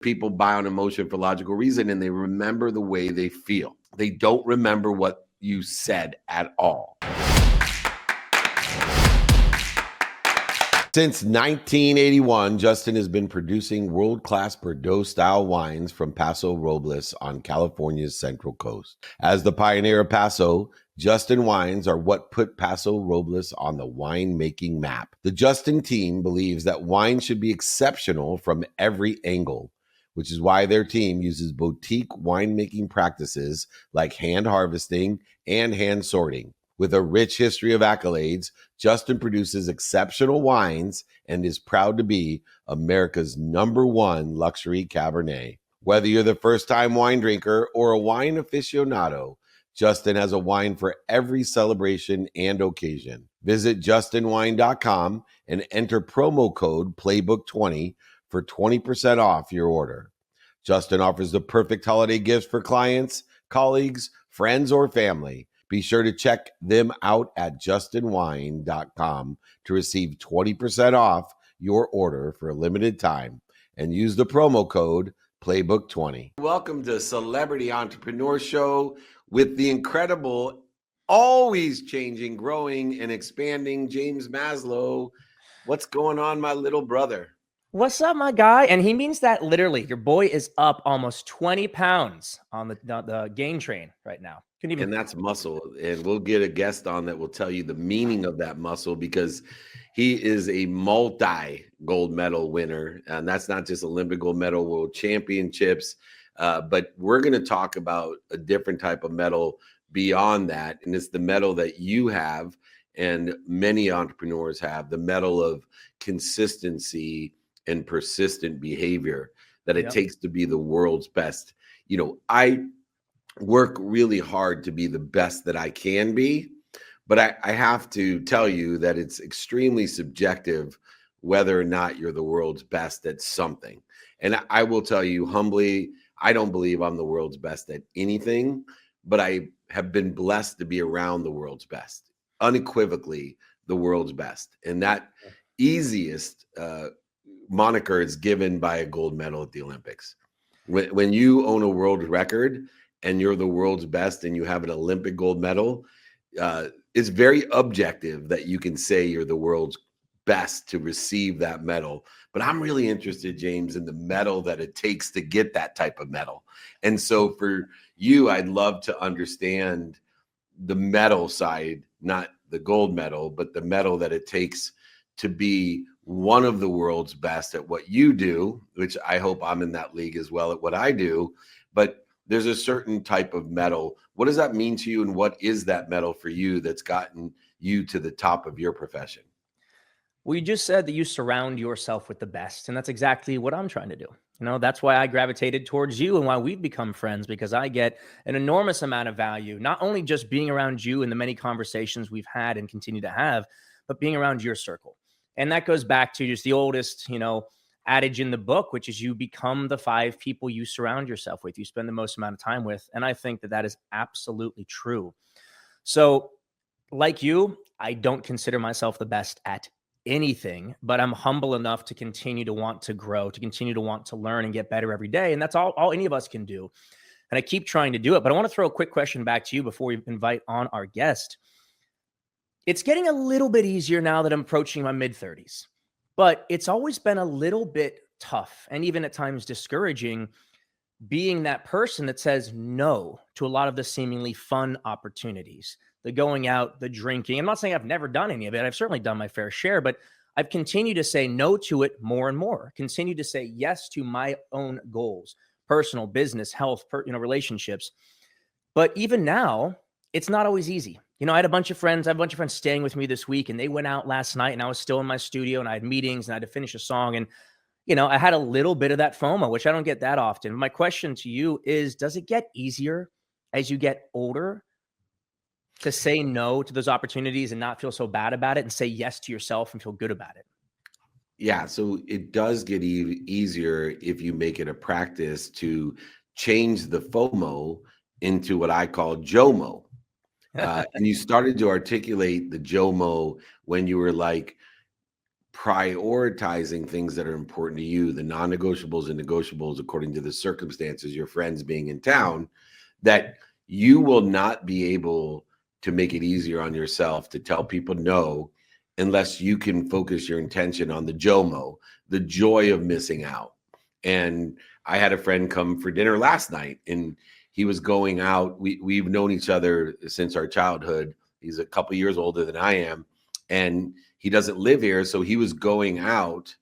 People buy on emotion for logical reason, and they remember the way they feel. They don't remember what you said at all. Since 1981, Justin has been producing world-class Bordeaux-style wines from Paso Robles on California's Central Coast. As the pioneer of Paso, Justin wines are what put Paso Robles on the wine-making map. The Justin team believes that wine should be exceptional from every angle, which is why their team uses boutique winemaking practices like hand harvesting and hand sorting. With a rich history of accolades, Justin produces exceptional wines and is proud to be America's #1 luxury Cabernet. Whether you're the first-time wine drinker or a wine aficionado, Justin has a wine for every celebration and occasion. Visit justinwine.com and enter promo code PLAYBOOK20 for 20% off your order. Justin offers the perfect holiday gifts for clients, colleagues, friends, or family. Be sure to check them out at justinwine.com to receive 20% off your order for a limited time and use the promo code PLAYBOOK20. Welcome to Celebrity Entrepreneur Show with the incredible, always changing, growing, and expanding James Maslow. What's going on, my little brother? What's up, my guy? And he means that literally. Your boy is up almost 20 pounds on the gain train right now. And that's muscle. And we'll get a guest on that will tell you the meaning of that muscle, because he is a multi-gold medal winner. And that's not just Olympic gold medal, world championships. But we're going to talk about a different type of medal beyond that. And it's the medal that you have and many entrepreneurs have, the medal of consistency and persistent behavior that it takes to be the world's best. You know, I work really hard to be the best that I can be, but I have to tell you that it's extremely subjective whether or not you're the world's best at something. And I will tell you humbly, I don't believe I'm the world's best at anything, but I have been blessed to be around the world's best, unequivocally the world's best. And that easiest moniker is given by a gold medal at the Olympics. When you own a world record and you're the world's best and you have an Olympic gold medal, it's very objective that you can say you're the world's best to receive that medal. But I'm really interested, James, in the medal that it takes to get that type of medal. And so for you, I'd love to understand the medal side, not the gold medal, but the medal that it takes to be one of the world's best at what you do, which I hope I'm in that league as well at what I do. But there's a certain type of medal. What does that mean to you? And what is that medal for you that's gotten you to the top of your profession? Well, you just said that you surround yourself with the best. And that's exactly what I'm trying to do. You know, that's why I gravitated towards you and why we've become friends, because I get an enormous amount of value, not only just being around you and the many conversations we've had and continue to have, but being around your circle. And that goes back to just the oldest, adage in the book, which is you become the 5 people you surround yourself with, you spend the most amount of time with. And I think that that is absolutely true. So like you, I don't consider myself the best at anything, but I'm humble enough to continue to want to grow, to continue to want to learn and get better every day. And that's all any of us can do. And I keep trying to do it. But I want to throw a quick question back to you before we invite on our guest. It's getting a little bit easier now that I'm approaching my mid-30s, but it's always been a little bit tough and even at times discouraging being that person that says no to a lot of the seemingly fun opportunities, the going out, the drinking. I'm not saying I've never done any of it. I've certainly done my fair share, but I've continued to say no to it more and more, continue to say yes to my own goals, personal, business, health, relationships. But even now, it's not always easy. I have a bunch of friends staying with me this week, and they went out last night and I was still in my studio and I had meetings and I had to finish a song. And, I had a little bit of that FOMO, which I don't get that often. My question to you is, does it get easier as you get older to say no to those opportunities and not feel so bad about it and say yes to yourself and feel good about it? Yeah. So it does get easier if you make it a practice to change the FOMO into what I call JOMO. And you started to articulate the JOMO when you were like prioritizing things that are important to you, the non-negotiables and negotiables according to the circumstances, your friends being in town, that you will not be able to make it easier on yourself to tell people no unless you can focus your intention on the JOMO, the joy of missing out. And I had a friend come for dinner last night, and he was going out. We've known each other since our childhood. He's a couple years older than I am, and he doesn't live here. So he was going out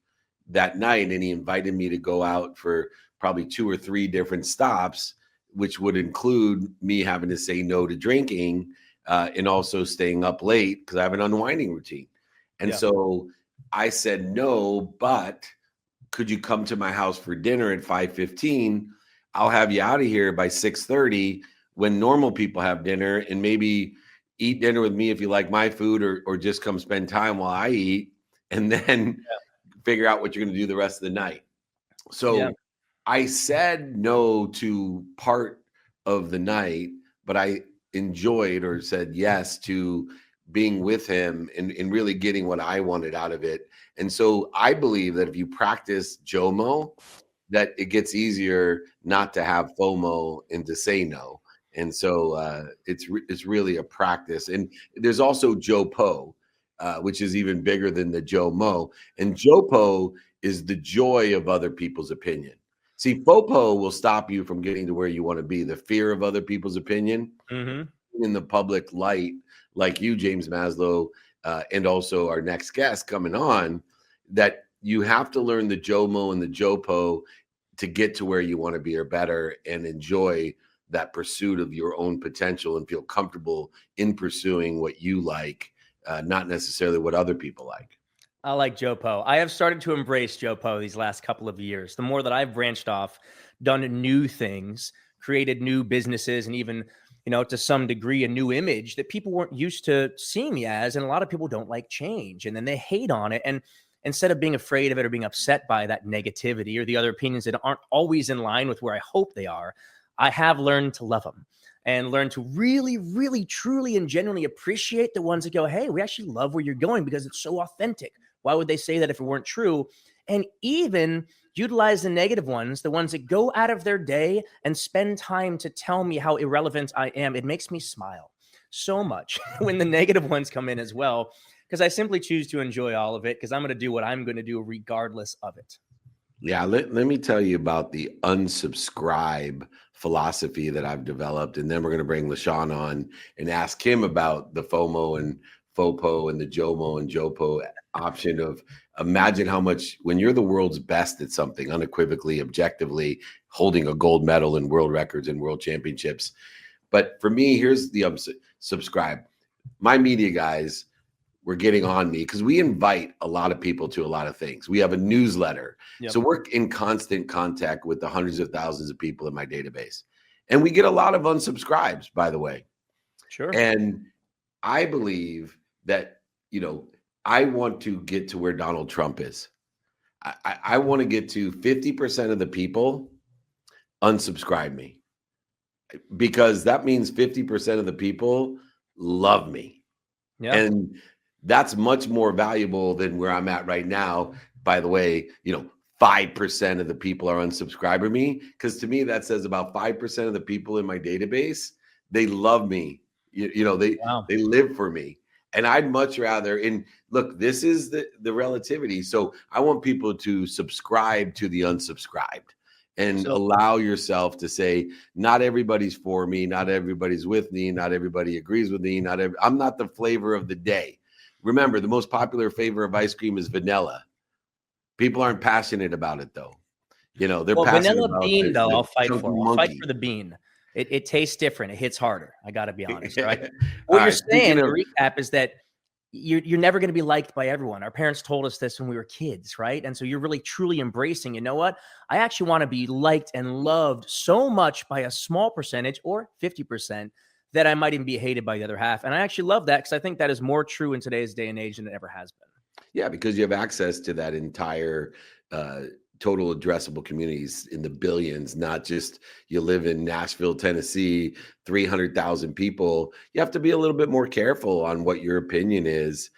that night, and he invited me to go out for probably 2 or 3 different stops, which would include me having to say no to drinking and also staying up late because I have an unwinding routine. And so I said no, but could you come to my house for dinner at 5:15? I'll have you out of here by 6:30 when normal people have dinner, and maybe eat dinner with me if you like my food, or just come spend time while I eat, and then figure out what you're going to do the rest of the night. So I said no to part of the night, but I enjoyed or said yes to being with him and really getting what I wanted out of it. And so I believe that if you practice JOMO, that it gets easier not to have FOMO and to say no. And so it's really a practice. And there's also JOPO, which is even bigger than the JOMO. And JOPO is the joy of other people's opinion. See, FOPO will stop you from getting to where you want to be. The fear of other people's opinion in the public light, like you, James Maslow, and also our next guest coming on, that you have to learn the JOMO and the JOPO to get to where you want to be or better, and enjoy that pursuit of your own potential and feel comfortable in pursuing what you like, not necessarily what other people like. I like JOPO. I have started to embrace JOPO these last couple of years. The more that I've branched off, done new things, created new businesses, and even, to some degree, a new image that people weren't used to seeing me as. And a lot of people don't like change, and then they hate on it. And instead of being afraid of it or being upset by that negativity or the other opinions that aren't always in line with where I hope they are, I have learned to love them and learn to really, really, truly, and genuinely appreciate the ones that go, hey, we actually love where you're going because it's so authentic. Why would they say that if it weren't true? And even utilize the negative ones, the ones that go out of their day and spend time to tell me how irrelevant I am. It makes me smile so much when the negative ones come in as well, because I simply choose to enjoy all of it, because I'm going to do what I'm going to do regardless of it. Yeah, let me tell you about the unsubscribe philosophy that I've developed, and then we're going to bring LaShawn on and ask him about the FOMO and FOPO and the JOMO and JOPO option of, imagine how much, when you're the world's best at something, unequivocally, objectively, holding a gold medal in world records and world championships. But for me, here's the subscribe. My media guys were getting on me because we invite a lot of people to a lot of things. We have a newsletter. So we're in constant contact with the hundreds of thousands of people in my database. And we get a lot of unsubscribes, by the way. Sure. And I believe that, I want to get to where Donald Trump is. I want to get to 50% of the people unsubscribe me, because that means 50% of the people love me. Yeah. And that's much more valuable than where I'm at right now. By the way, 5% of the people are unsubscribing me, because to me, that says about 5% of the people in my database, they love me. They live for me. And I'd much rather, and look, this is the relativity. So I want people to subscribe to the unsubscribed and allow yourself to say, not everybody's for me, not everybody's with me, not everybody agrees with me, I'm not the flavor of the day. Remember, the most popular flavor of ice cream is vanilla. People aren't passionate about it, though. They're passionate vanilla about bean, though, I'll fight for. I'll fight for the bean. It tastes different. It hits harder. I got to be honest. Right? What you're saying, to recap, is that you're never going to be liked by everyone. Our parents told us this when we were kids, right? And so you're really, truly embracing, you know what? I actually want to be liked and loved so much by a small percentage, or 50%, that I might even be hated by the other half. And I actually love that, because I think that is more true in today's day and age than it ever has been. Yeah, because you have access to that entire total addressable communities in the billions, not just you live in Nashville, Tennessee, 300,000 people. You have to be a little bit more careful on what your opinion is.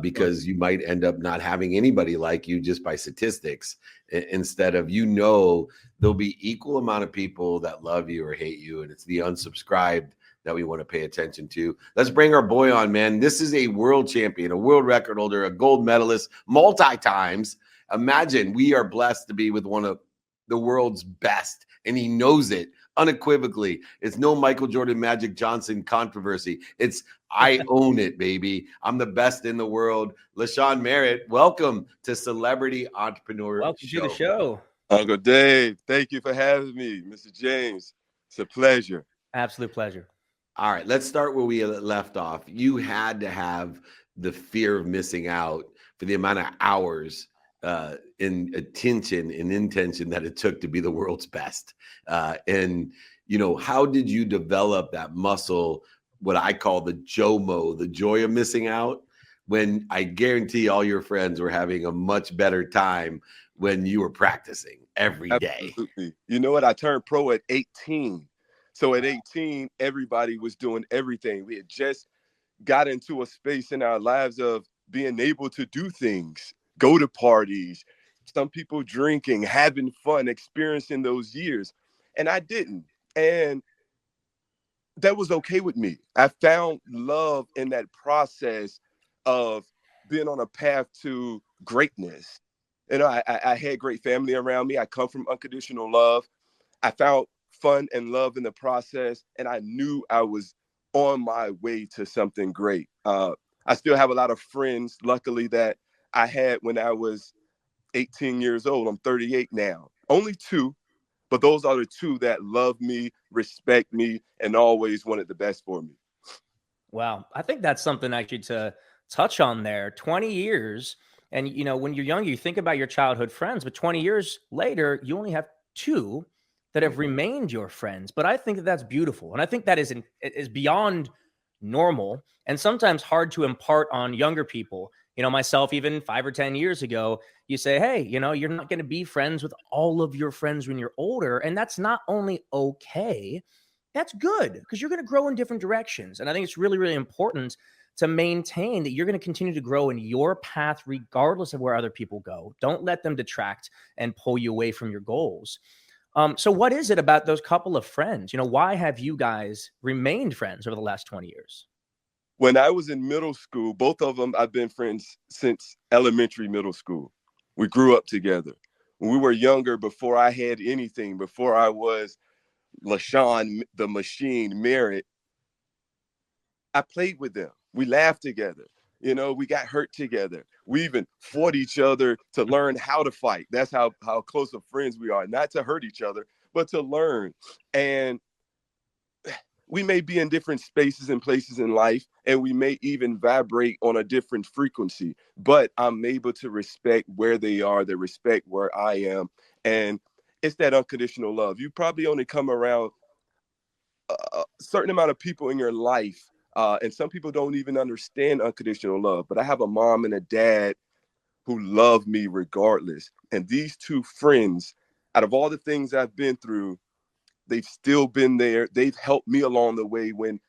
because you might end up not having anybody like you just by statistics, instead of, there'll be equal amount of people that love you or hate you. And it's the unsubscribed that we want to pay attention to. Let's bring our boy on, man. This is a world champion, a world record holder, a gold medalist, multi-times. Imagine we are blessed to be with one of the world's best, and he knows it unequivocally. It's no Michael Jordan, Magic Johnson controversy. It's I own it, baby. I'm the best in the world. LaShawn Merritt, welcome to Celebrity Entrepreneur Welcome Show. to the show. Uncle Dave, thank you for having me. Mr. James, it's a pleasure. Absolute pleasure. All right, let's start where we left off. You had to have the fear of missing out for the amount of hours in attention and intention that it took to be the world's best. And, how did you develop that muscle, what I call the JOMO, the joy of missing out, when I guarantee all your friends were having a much better time when you were practicing every day? Absolutely. You know what? I turned pro at 18. So at 18, everybody was doing everything. We had just got into a space in our lives of being able to do things, go to parties, some people drinking, having fun, experiencing those years. And I didn't. And that was okay with me. I found love in that process of being on a path to greatness. I had great family around me. I come from unconditional love. I found fun and love in the process, and I knew I was on my way to something great. I still have a lot of friends, luckily, that I had when I was 18 years old. I'm 38 now. Only two, but those are the two that love me, respect me, and always wanted the best for me. Wow. I think that's something actually to touch on there. 20 years. And, when you're younger, you think about your childhood friends, but 20 years later, you only have two that have remained your friends. But I think that that's beautiful. And I think that is beyond normal and sometimes hard to impart on younger people. Myself, even 5 or 10 years ago, you say, hey, you're not going to be friends with all of your friends when you're older. And that's not only okay, that's good, because you're going to grow in different directions. And I think it's really, really important to maintain that you're going to continue to grow in your path, regardless of where other people go. Don't let them detract and pull you away from your goals. So what is it about those couple of friends? Why have you guys remained friends over the last 20 years? When I was in middle school, both of them, I've been friends since elementary, middle school. We grew up together. When we were younger, before I had anything, before I was LaShawn, the Machine Merritt, I played with them. We laughed together. We got hurt together. We even fought each other to learn how to fight. That's how close of friends we are. Not to hurt each other, but to learn. And we may be in different spaces and places in life, and we may even vibrate on a different frequency, but I'm able to respect where they are, they respect where I am. And it's that unconditional love. You probably only come around a certain amount of people in your life. And some people don't even understand unconditional love, but I have a mom and a dad who love me regardless. And these two friends, out of all the things I've been through, they've still been there. They've helped me along the way when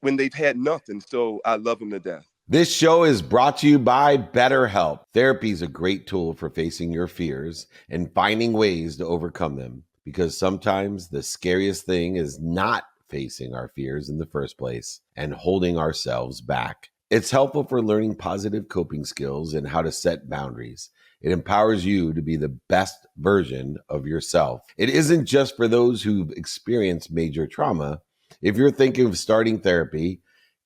they've had nothing. So I love them to death. This show is brought to you by BetterHelp. Therapy is a great tool for facing your fears and finding ways to overcome them, because sometimes the scariest thing is not facing our fears in the first place and holding ourselves back. It's helpful for learning positive coping skills and how to set boundaries. It empowers you to be the best version of yourself. It isn't just for those who've experienced major trauma. If you're thinking of starting therapy,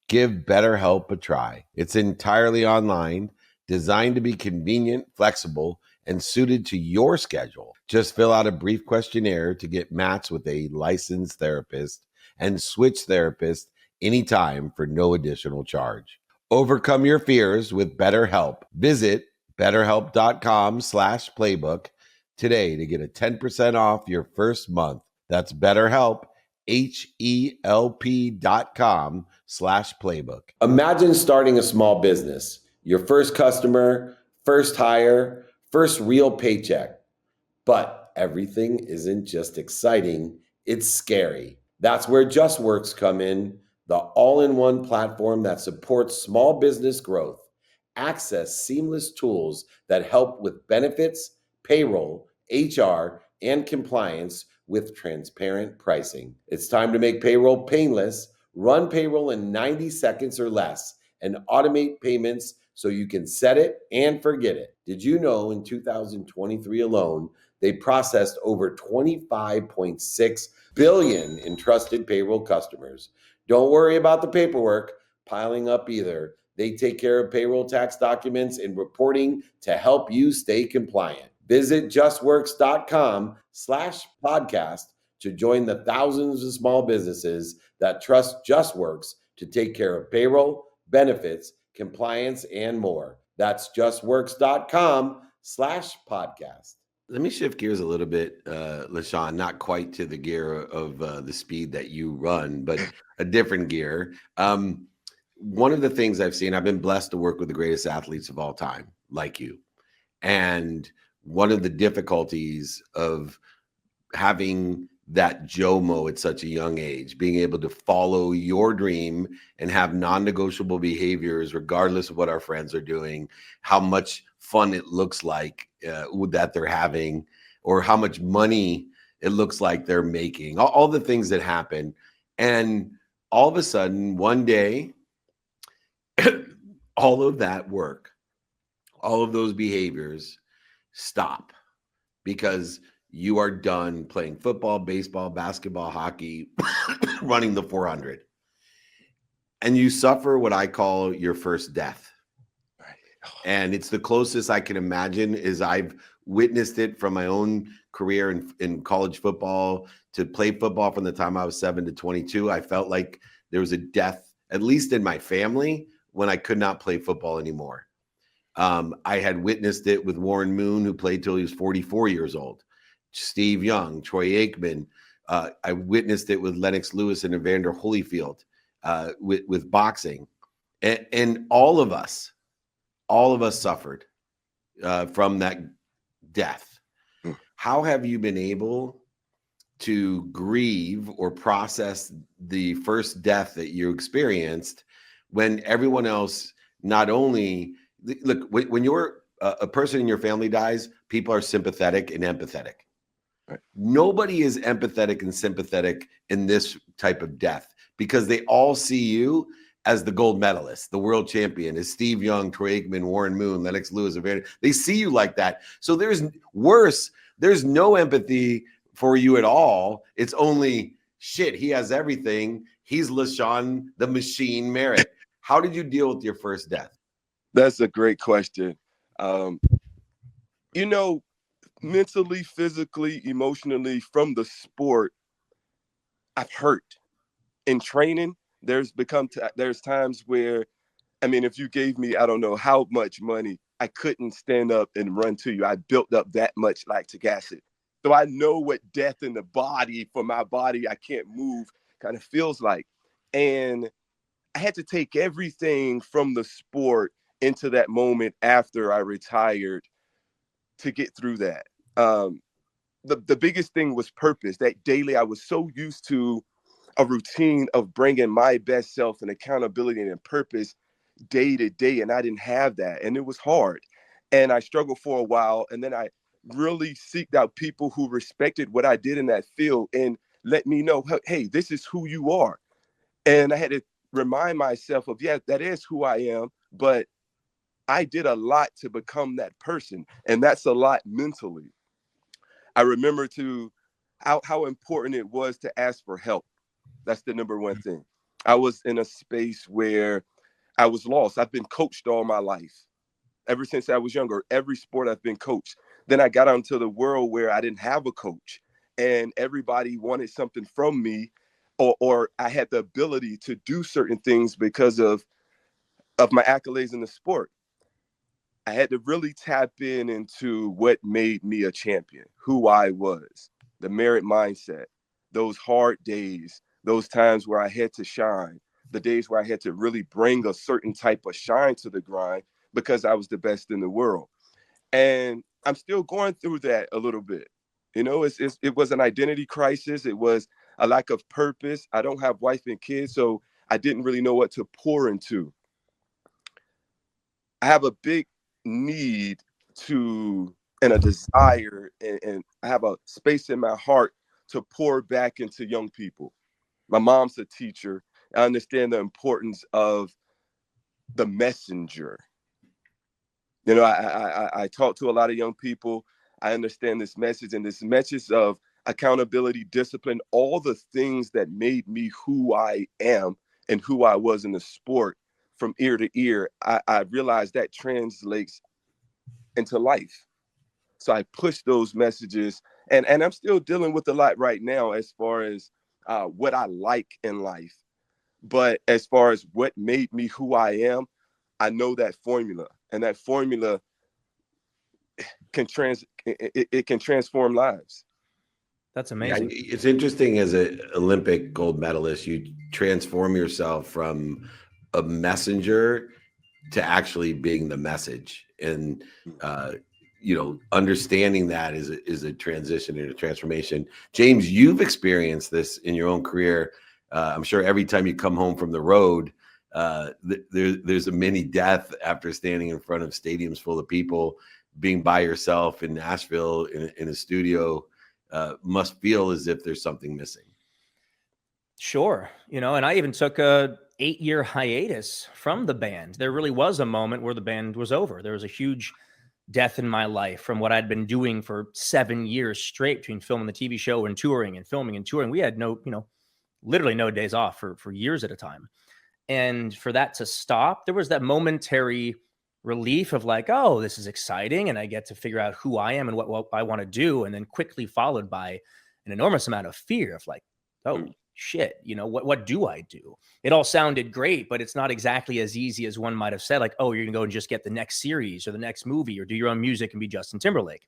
give BetterHelp a try. It's entirely online, designed to be convenient, flexible, and suited to your schedule. Just fill out a brief questionnaire to get matched with a licensed therapist and switch therapist anytime for no additional charge. Overcome your fears with BetterHelp. Visit BetterHelp.com/playbook today to get a 10% off your first month. That's BetterHelp, HELP.com/playbook. Imagine starting a small business, your first customer, first hire, first real paycheck. But everything isn't just exciting, it's scary. That's where JustWorks come in, the all-in-one platform that supports small business growth. Access seamless tools that help with benefits, payroll, HR, and compliance with transparent pricing. It's time to make payroll painless. Run payroll in 90 seconds or less and automate payments so you can set it and forget it. Did you know in 2023 alone, they processed over 25.6 billion in trusted payroll customers? Don't worry about the paperwork piling up either. They take care of payroll tax documents and reporting to help you stay compliant. Visit justworks.com/podcast to join the thousands of small businesses that trust JustWorks to take care of payroll, benefits, compliance, and more. That's justworks.com/podcast. Let me shift gears a little bit, LaShawn, not quite to the gear of the speed that you run, but a different gear. One of the things I've seen, I've been blessed to work with the greatest athletes of all time, like you. And one of the difficulties of having that JOMO at such a young age, being able to follow your dream and have non-negotiable behaviors, regardless of what our friends are doing, how much fun it looks like that they're having, or how much money it looks like they're making, all the things that happen. And all of a sudden, one day, all of that work, all of those behaviors stop because you are done playing football, baseball, basketball, hockey, running the 400. And you suffer what I call your first death. And it's the closest I can imagine is I've witnessed it from my own career in college football to play football from the time I was 7 to 22. I felt like there was a death, at least in my family, when I could not play football anymore. I had witnessed it with Warren Moon, who played till he was 44 years old. Steve Young, Troy Aikman. I witnessed it with Lennox Lewis and Evander Holyfield with boxing. And all of us suffered from that death. How have you been able to grieve or process the first death that you experienced when everyone else not only look, when you're a person in your family dies, people are sympathetic and empathetic. Right. Nobody is empathetic and sympathetic in this type of death because they all see you as the gold medalist, the world champion, as Steve Young, Troy Aikman, Warren Moon, Lennox Lewis. They see you like that. So there's no empathy for you at all. It's only, shit, he has everything. He's LaShawn, the Machine Merritt. How did you deal with your first death? That's a great question. Mentally, physically, emotionally, from the sport, I've hurt. In training, there's times where, if you gave me, I don't know how much money, I couldn't stand up and run to you. I built up that much lactic acid. So I know what death in the body, for my body, I can't move, kind of feels like. And I had to take everything from the sport into that moment after I retired to get through that. The biggest thing was purpose. That daily, I was so used to a routine of bringing my best self and accountability and purpose day to day, and I didn't have that, and it was hard. And I struggled for a while, and then I really seeked out people who respected what I did in that field and let me know, hey, this is who you are. And I had to remind myself of, yeah, that is who I am, but I did a lot to become that person, and that's a lot mentally. I remember how important it was to ask for help. That's the number one thing. I was in a space where I was lost. I've been coached all my life. Ever since I was younger, every sport I've been coached. Then I got out into the world where I didn't have a coach, and everybody wanted something from me, or I had the ability to do certain things because of my accolades in the sport. I had to really tap into what made me a champion, who I was, the Merritt mindset, those hard days, those times where I had to shine, the days where I had to really bring a certain type of shine to the grind because I was the best in the world. And I'm still going through that a little bit. It was an identity crisis. It was a lack of purpose. I don't have wife and kids, so I didn't really know what to pour into. I have a big need to and a desire, and I have a space in my heart to pour back into young people. My mom's a teacher. I understand the importance of the messenger. You know, I talk to a lot of young people. I understand this message, and this message of accountability, discipline, all the things that made me who I am and who I was in the sport from ear to ear. I realized that translates into life. So I push those messages, and I'm still dealing with a lot right now as far as what I like in life. But as far as what made me who I am, I know that formula, and that formula it can transform lives. That's Yeah, amazing. it's interesting as an Olympic gold medalist, you transform yourself from a messenger to actually being the message. And understanding that is a transition and a transformation. James, you've experienced this in your own career. I'm sure every time you come home from the road, there's a mini death after standing in front of stadiums full of people. Being by yourself in Nashville in a studio must feel as if there's something missing. Sure. And I even took a 8-year hiatus from the band. There really was a moment where the band was over. There was a huge death in my life from what I'd been doing for 7 years straight between filming the TV show and touring and filming and touring. We had literally no days off for years at a time. And for that to stop, there was that momentary relief of like, oh, this is exciting. And I get to figure out who I am and what I want to do. And then quickly followed by an enormous amount of fear of like, oh, shit, what do I do? It all sounded great, but it's not exactly as easy as one might have said, like, oh, you're gonna go and just get the next series or the next movie or do your own music and be Justin Timberlake.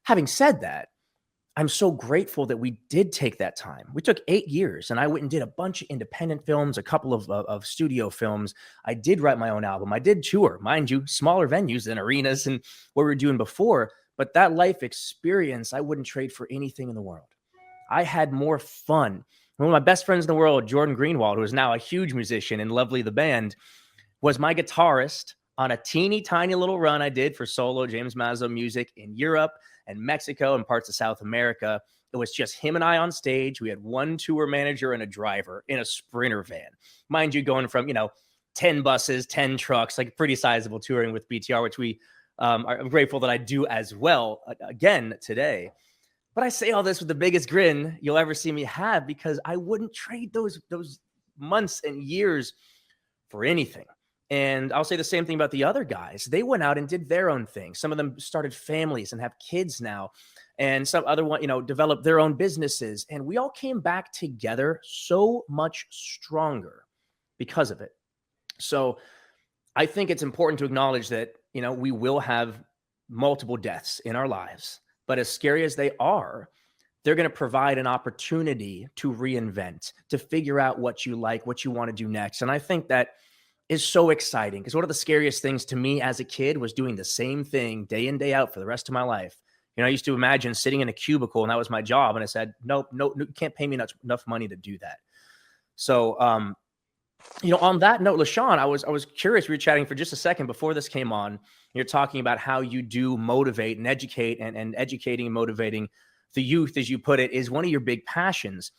Having said that, I'm so grateful that we did take that time. We took 8 years and I went and did a bunch of independent films, a couple of studio films. I did write my own album. I did tour, mind you, smaller venues than arenas and what we were doing before. But that life experience, I wouldn't trade for anything in the world. I had more fun. One of my best friends in the world, Jordan Greenwald, who is now a huge musician in Lovely the Band, was my guitarist on a teeny tiny little run I did for solo James Maslow music in Europe and Mexico and parts of South America. It was just him and I on stage. We had one tour manager and a driver in a Sprinter van. Mind you, going from, 10 buses, 10 trucks, like pretty sizable touring with BTR, which we are grateful that I do as well again today. But I say all this with the biggest grin you'll ever see me have because I wouldn't trade those months and years for anything. And I'll say the same thing about the other guys. They went out and did their own thing. Some of them started families and have kids now. And some other one, developed their own businesses. And we all came back together so much stronger because of it. So I think it's important to acknowledge that, we will have multiple deaths in our lives. But as scary as they are, they're going to provide an opportunity to reinvent, to figure out what you like, what you want to do next. And I think that is so exciting because one of the scariest things to me as a kid was doing the same thing day in, day out for the rest of my life. I used to imagine sitting in a cubicle and that was my job. And I said, nope, you can't pay me enough money to do that. So, on that note, LaShawn, I was curious. We were chatting for just a second before this came on. You're talking about how you do motivate and educate and educating and motivating the youth, as you put it, is one of your big passions.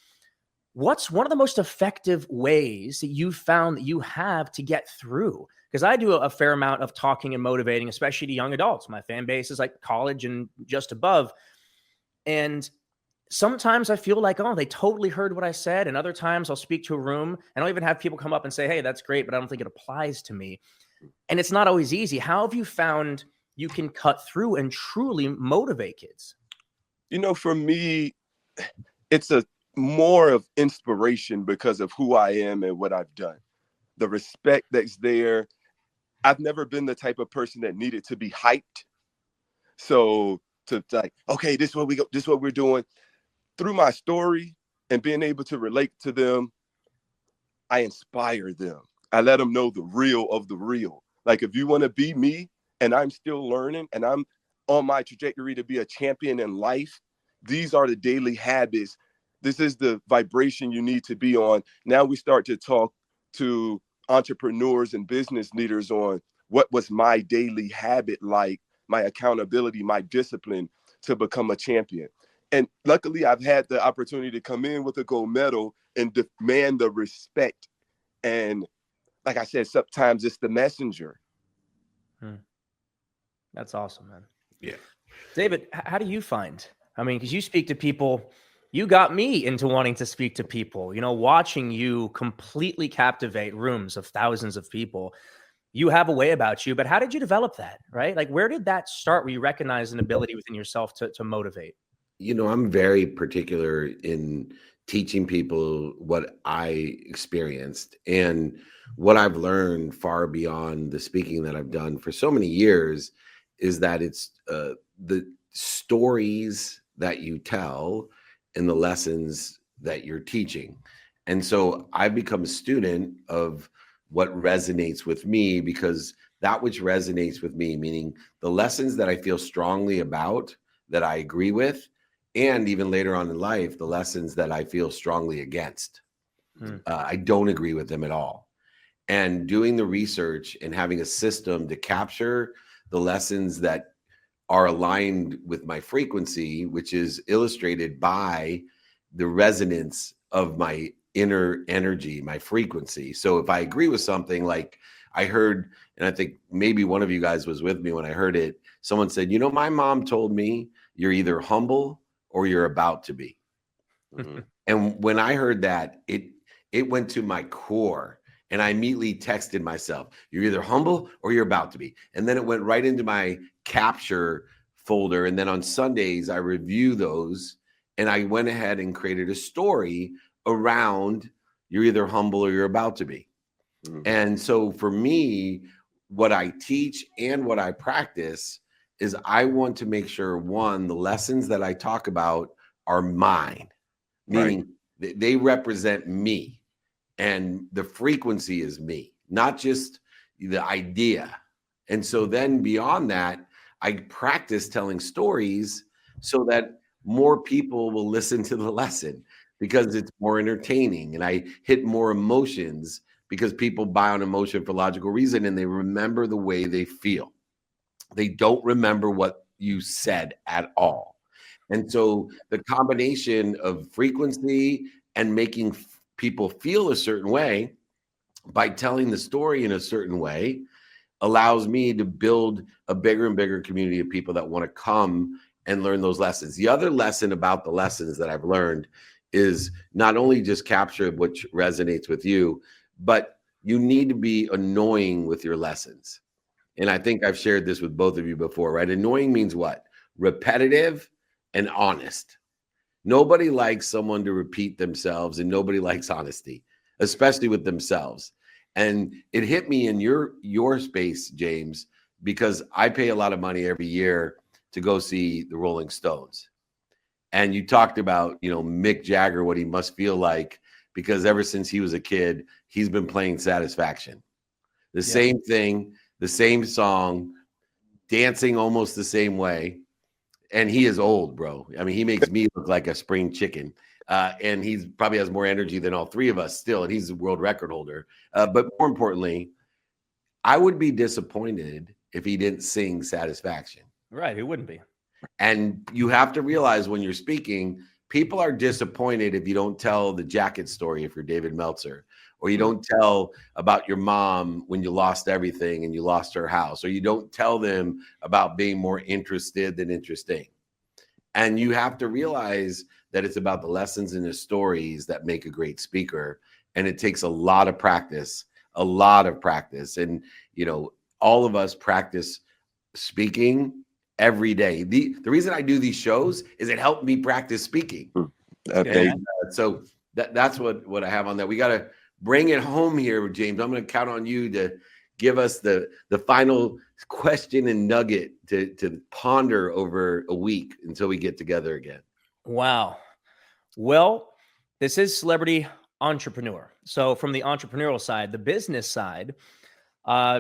What's one of the most effective ways that you found that you have to get through? Because I do a fair amount of talking and motivating, especially to young adults. My fan base is like college and just above. And sometimes I feel like, oh, they totally heard what I said. And other times I'll speak to a room and I'll even have people come up and say, hey, that's great, but I don't think it applies to me. And it's not always easy. How have you found you can cut through and truly motivate kids? For me, it's a more of inspiration because of who I am and what I've done. The respect that's there. I've never been the type of person that needed to be hyped. So to like, okay, this is what we go, this is what we're doing. Through my story and being able to relate to them, I inspire them. I let them know the real of the real. Like if you want to be me and I'm still learning and I'm on my trajectory to be a champion in life, these are the daily habits. This is the vibration you need to be on. Now we start to talk to entrepreneurs and business leaders on what was my daily habit like, my accountability, my discipline to become a champion. And luckily, I've had the opportunity to come in with a gold medal and demand the respect. And like I said, sometimes it's the messenger. That's awesome, man. Yeah. David, how do you find? I mean, because you speak to people, you got me into wanting to speak to people, you know, watching you completely captivate rooms of thousands of people. You have a way about you, but how did you develop that, right? Like, where did that start where you recognize an ability within yourself to motivate? You know, I'm very particular in teaching people what I experienced and what I've learned far beyond the speaking that I've done for so many years is that it's the stories that you tell and the lessons that you're teaching. And so I've become a student of what resonates with me because that which resonates with me, meaning the lessons that I feel strongly about, that I agree with, and even later on in life, the lessons that I feel strongly against. I don't agree with them at all. And doing the research and having a system to capture the lessons that are aligned with my frequency, which is illustrated by the resonance of my inner energy, my frequency. So if I agree with something, like I heard, and I think maybe one of you guys was with me when I heard it, someone said, you know, my mom told me you're either humble or you're about to be. And when I heard that, it went to my core. And I immediately texted myself, you're either humble or you're about to be. And then it went right into my capture folder. And then on Sundays, I review those. And I went ahead and created a story around you're either humble or you're about to be. And so for me, what I teach and what I practice is I want to make sure, one, the lessons that I talk about are mine, meaning they represent me. And the frequency is me, not just the idea. And so then beyond that, I practice telling stories so that more people will listen to the lesson because it's more entertaining. And I hit more emotions because people buy on emotion for logical reason and they remember the way they feel. They don't remember what you said at all. And so the combination of frequency and making people feel a certain way by telling the story in a certain way allows me to build a bigger and bigger community of people that want to come and learn those lessons. The other lesson about the lessons that I've learned is not only just capture which resonates with you, but you need to be annoying with your lessons. And I think I've shared this with both of you before, right? Annoying means what? Repetitive and honest. Nobody likes someone to repeat themselves, and nobody likes honesty, especially with themselves. And it hit me in your space, James, because I pay a lot of money every year to go see the Rolling Stones. And you talked about, you know, Mick Jagger, what he must feel like, because ever since he was a kid, he's been playing Satisfaction. The same thing, the same song, dancing almost the same way. And he is old, bro. I mean, he makes me look like a spring chicken. And he's probably has more energy than all three of us still. And he's a world record holder. But more importantly, I would be disappointed if he didn't sing Satisfaction. Right. Who wouldn't be? And you have to realize when you're speaking, people are disappointed if you don't tell the jacket story if you're David Meltzer, or you don't tell about your mom when you lost everything and you lost her house, or you don't tell them about being more interested than interesting. And you have to realize that it's about the lessons and the stories that make a great speaker. And it takes a lot of practice, a lot of practice. And, you know, all of us practice speaking every day. The reason I do these shows is it helped me practice speaking. So that's what I have on that. We got to bring it home here, James. I'm going to count on you to give us the final question and nugget to ponder over a week until we get together again. Wow. Well, this is Celebrity Entrepreneur. So from the entrepreneurial side, the business side,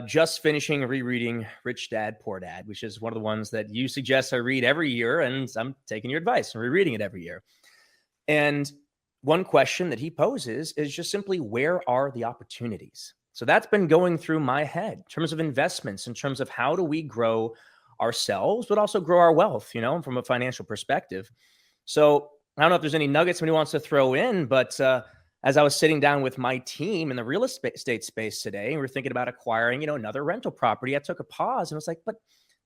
just finishing rereading Rich Dad, Poor Dad, which is one of the ones that you suggest I read every year. And I'm taking your advice and rereading it every year. And one question that he poses is just simply, where are the opportunities? So that's been going through my head in terms of investments, in terms of how do we grow ourselves, but also grow our wealth, from a financial perspective. So I don't know if there's any nuggets somebody wants to throw in, but as I was sitting down with my team in the real estate space today, we were thinking about acquiring, another rental property. I took a pause and was like, but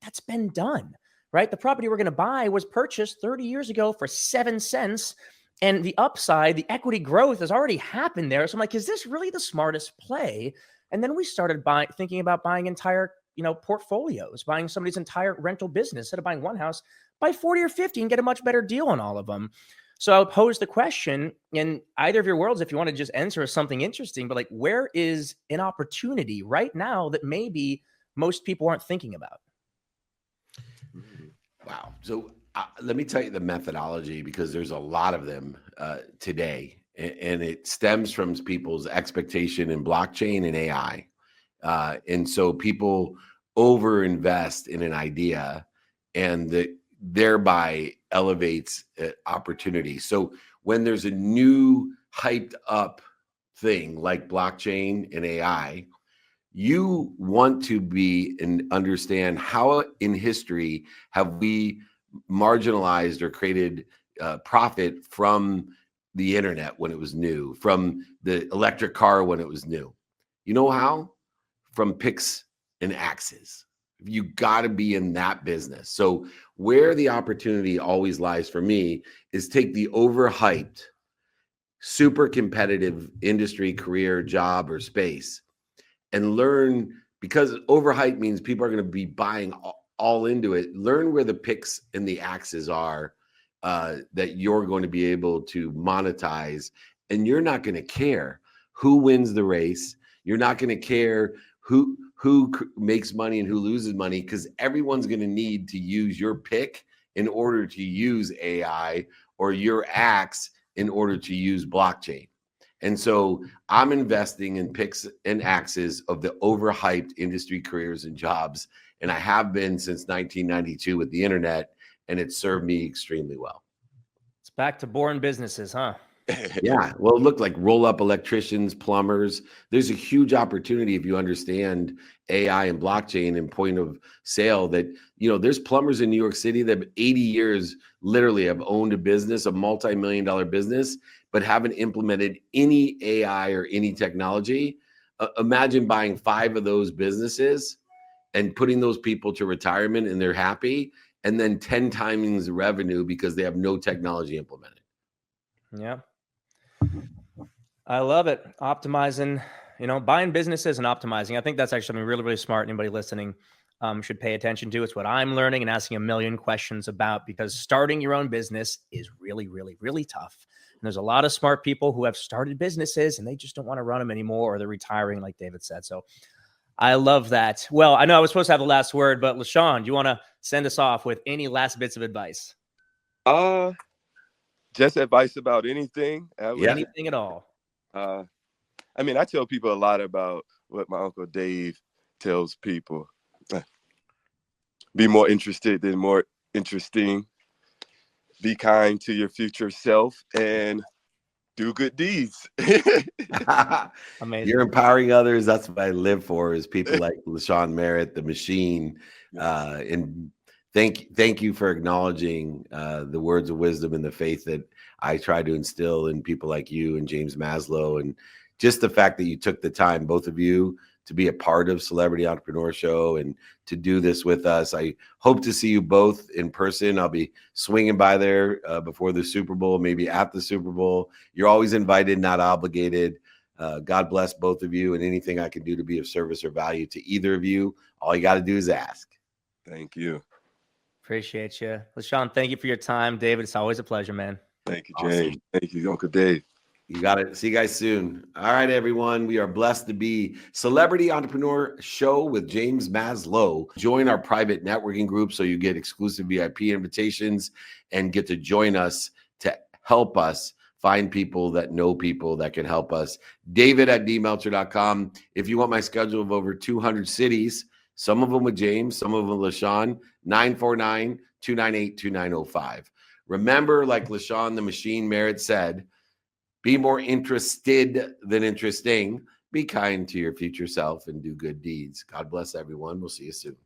that's been done, right? The property we're going to buy was purchased 30 years ago for 7 cents. And the upside, the equity growth has already happened there. So I'm like, is this really the smartest play? And then we started thinking about buying entire, portfolios, buying somebody's entire rental business. Instead of buying one house, buy 40 or 50 and get a much better deal on all of them. So I'll pose the question in either of your worlds, if you want to just answer something interesting, but like, where is an opportunity right now that maybe most people aren't thinking about? Wow. So let me tell you the methodology, because there's a lot of them today, and it stems from people's expectation in blockchain and AI. And so people overinvest in an idea, and that thereby elevates opportunity. So when there's a new hyped up thing like blockchain and AI, you want to be and understand how in history have we marginalized or created profit from the internet when it was new, from the electric car when it was new. You know how? From picks and axes. You got to be in that business. So where the opportunity always lies for me is take the overhyped, super competitive industry, career, job, or space, and learn, because overhyped means people are going to be buying all into it. Learn where the picks and the axes are that you're going to be able to monetize, and you're not going to care who wins the race. You're not going to care who makes money and who loses money, because everyone's going to need to use your pick in order to use AI, or your axe in order to use blockchain. And so I'm investing in picks and axes of the overhyped industry, careers, and jobs. And I have been since 1992 with the internet, and it served me extremely well. It's back to boring businesses, huh? Yeah. Well, it looked like roll up electricians, plumbers. There's a huge opportunity if you understand AI and blockchain and point of sale, that, there's plumbers in New York City that 80 years literally have owned a business, a multi-million-dollar business, but haven't implemented any AI or any technology. Imagine buying 5 of those businesses and putting those people to retirement, and they're happy, and then 10 times the revenue because they have no technology implemented. Yeah. I love it. Optimizing, buying businesses and optimizing. I think that's actually something really, really smart. Anybody listening should pay attention to. It's what I'm learning and asking a million questions about, because starting your own business is really, really, really tough. And there's a lot of smart people who have started businesses and they just don't want to run them anymore, or they're retiring, like David said. So I love that. Well, I know I was supposed to have the last word, but LaShawn, do you want to send us off with any last bits of advice? Just advice about anything. Anything at all. I tell people a lot about what my Uncle Dave tells people. Be more interested than more interesting. Be kind to your future self, and do good deeds. Amazing. You're empowering others. That's what I live for, is people like LaShawn Merritt, the machine. And thank you for acknowledging the words of wisdom and the faith that I try to instill in people like you and James Maslow, and just the fact that you took the time, both of you, to be a part of Celebrity Entrepreneur Show and to do this with us. I hope to see you both in person. I'll be swinging by there before the Super Bowl, maybe at the Super Bowl. You're always invited, not obligated. God bless both of you, and anything I can do to be of service or value to either of you, all you got to do is ask. Thank you. Appreciate you. LaShawn, thank you for your time. David, it's always a pleasure, man. Thank you, James. Awesome. Thank you, Uncle Dave. You got it. See you guys soon. All right, everyone. We are blessed to be Celebrity Entrepreneur Show with James Maslow. Join our private networking group so you get exclusive VIP invitations and get to join us to help us find people that know people that can help us. David at dmeltzer.com. If you want my schedule of over 200 cities, some of them with James, some of them with LaShawn, 949-298-2905. Remember, like LaShawn the Machine Merritt said, be more interested than interesting. be kind to your future self and do good deeds. God bless everyone. We'll see you soon.